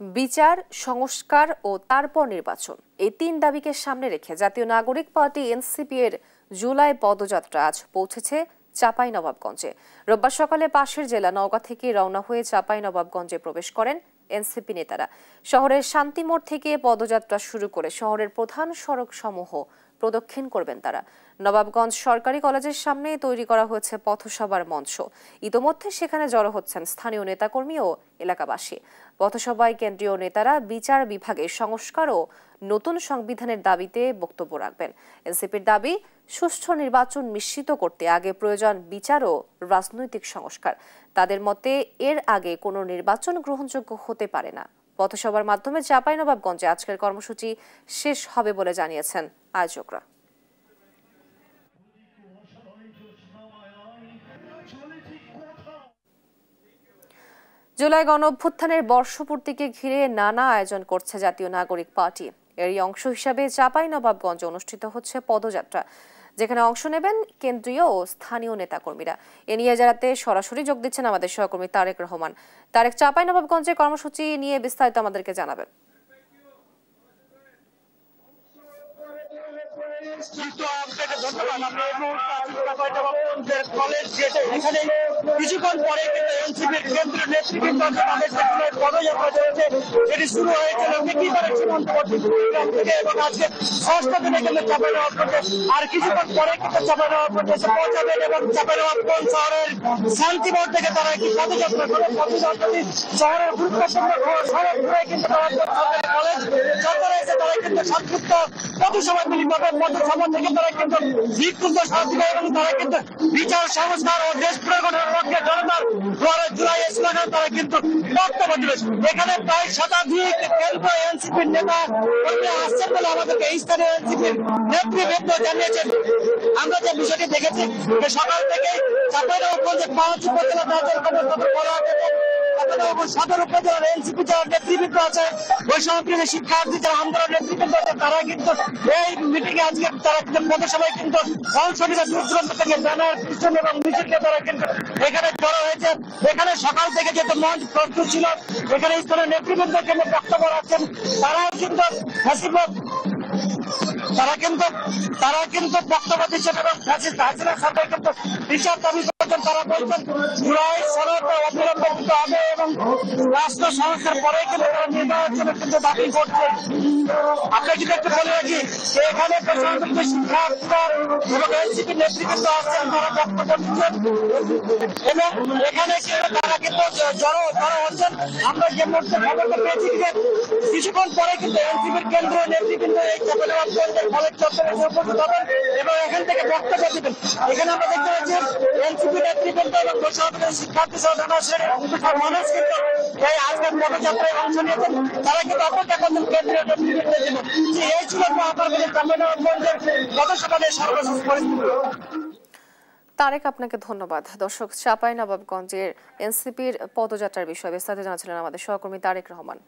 বিচার, সংস্কার ও তারপর নির্বাচন, এই তিন দাবিকে সামনে রেখে জাতীয় নাগরিক পার্টি এনসিপি এর জুলাই পদযাত্রা আজ পৌঁছেছে চাঁপাইনবাবগঞ্জে। রোববার সকালে পাশের জেলা নওগাঁ থেকে রওনা হয়ে চাঁপাইনবাবগঞ্জে প্রবেশ করেন এনসিপি নেতারা। শহরের শান্তিমোড় থেকে পদযাত্রা শুরু করে শহরের প্রধান সড়ক সমূহ প্রদক্ষিণ করবেন তারা। নবাবগঞ্জ সরকারি কলেজের সামনে তৈরি করা হয়েছে পথসভার মঞ্চ। ইতোমধ্যে সেখানে জড়ো হচ্ছেন স্থানীয় নেতাকর্মী ও এলাকাবাসী। পথসভায় কেন্দ্রীয় নেতারা বিচার বিভাগের সংস্কার ও নতুন সংবিধানের দাবিতে বক্তব্য রাখবেন। এনসিপির দাবি, সুষ্ঠু নির্বাচন নিশ্চিত করতে আগে প্রয়োজন বিচার ও রাজনৈতিক সংস্কার। তাদের মতে এর আগে কোনো নির্বাচন গ্রহণযোগ্য হতে পারে না। পথসভার মাধ্যমে চাঁপাইনবাবগঞ্জে আজকের কর্মসূচি শেষ হবে বলে জানিয়েছেন আয়োজকরা। জুলাই গণঅভ্যুত্থানের বর্ষপূর্তিকে ঘিরে নানা আয়োজন করছে জাতীয় নাগরিক পার্টি। এরই অংশ হিসাবে চাঁপাইনবাবগঞ্জে অনুষ্ঠিত হচ্ছে পদযাত্রা, যেখানে অংশ নেবেন কেন্দ্রীয় ও স্থানীয় নেতাকর্মীরা। এ নিয়ে জানাতে সরাসরি যোগ দিচ্ছেন আমাদের সহকর্মী তারেক রহমান। তারেক, চাঁপাইনবাবগঞ্জের কর্মসূচি নিয়ে বিস্তারিত আমাদেরকে জানাবেন। কিছুক্ষণ পরে কিন্তু এনসিপির কেন্দ্রীয় নেতৃবৃন্দ পদযাত্রা চলেছে, যেটি শুরু হয়েছে লক্ষ্মীপাড়া সীমান্তবর্তী কুড়িগ্রাম থেকে এবং আজকে ষষ্ঠ দিনে কিন্তু চাঁপাইনবাবগঞ্জে আর কিছুক্ষণ পরে কিন্তু চাঁপাইনবাবগঞ্জে এসে পৌঁছাবেন এবং চাঁপাইনবাবগঞ্জ শহরের শান্তিমোড় থেকে তারা একটি পদযাত্রা করে পদযাত্রাটি শহরের গুরুত্বপূর্ণ সড়ক ঘুরে কিন্তু সরকারি কলেজ চত্বরে এসে তারা কিন্তু সংক্ষিপ্ত পথসভা মিলিত হবে। পথসভা থেকে তারা কিন্তু বিক্ষুব্ধ সাথে এবং তারা কিন্তু বিচার, সংস্কার ও দেশ প্রগঠনের পক্ষে জনতার দুয়ারে জুলাই স্লোগান তারা কিন্তু বক্তব্য দিবে। এখানে প্রায় শতাধিক কেন্দ্র এনসিপির নেতা কর্মী আসছেন বলে আমাদেরকে এই স্থানীয় এনসিপির নেতৃবৃন্দ জানিয়েছেন। আমরা যে বিষয়টি দেখেছি যে সকাল থেকে চাঁপাইনবাবগঞ্জে 5 উপজেলা সদর উপজেলার এনসিপি যারা নেতৃবৃন্দ আছে, বৈষম্যবিরোধী শিক্ষার্থী যারা আন্দোলন নেতৃবৃন্দ আছে, তারা কিন্তু এই মিটিং এ আজকে তারা কিন্তু পথসভায় কিন্তু অংশ নিতে দূর দূরান্ত থেকে ব্যানার, পিছন এবং মিছিলকে তারা কিন্তু এখানে জড়ো হয়েছে। এখানে সকাল থেকে যেহেতু মঞ্চ প্রস্তুত ছিল, এখানে স্থানীয় নেতৃবৃন্দের জন্য বক্তব্য রাখছেন। তারাও কিন্তু তারা কিন্তু বক্তব্য দিচ্ছেন এবং হাসিনা সরকার কিন্তু বিচার দাবি করছেন। তারা বলছেন জুলাই সনদ অবিলম্বে দিতে হবে এবং রাষ্ট্র সংস্কার পরে কিন্তু তারা নির্বাচনের কিন্তু দাবি করছে। আপনাকে যদি একটু বলে রাখি যে এখানে বেসরকারি শিক্ষার্থীরা এবং এনসিপি নেতৃবৃন্দ আসছেন, তারা বক্তব্য দিচ্ছেন এবং এখানে তারা কিন্তু জড়ো হচ্ছেন। আমরা যে মুহূর্তে খবরটা পেয়েছি যে কিছুক্ষণ পরে কিন্তু এনসিপির কেন্দ্রীয় নেতৃবৃন্দ এই চাঁপাইনবাবগঞ্জের কলেজ চত্বরে উপস্থিত হবেন এবং এখান থেকে বক্তব্য দেবেন। এখানে আমরা দেখতে পাচ্ছি এনসিপি নেতৃবৃন্দ এবং বৈষম্যবিরোধী শিক্ষার্থী সহ নানা শ্রেণীর মানুষ কিন্তু এই আজকের পদযাত্রায় অংশ নিয়েছেন। তারা কিন্তু অপেক্ষা করছেন কেন্দ্রীয় নেতৃবৃন্দের জন্য। এই ছিল আমার চাঁপাইনবাবগঞ্জের পদসভার সর্বশেষ পরিস্থিতি। তারেক, আপনাকে ধন্যবাদ। দর্শক, চাঁপাইনবাবগঞ্জের এনসিপির পদযাত্রার বিষয়ে বিস্তারিত জানাচ্ছিলেন আমাদের সহকর্মী তারেক রহমান।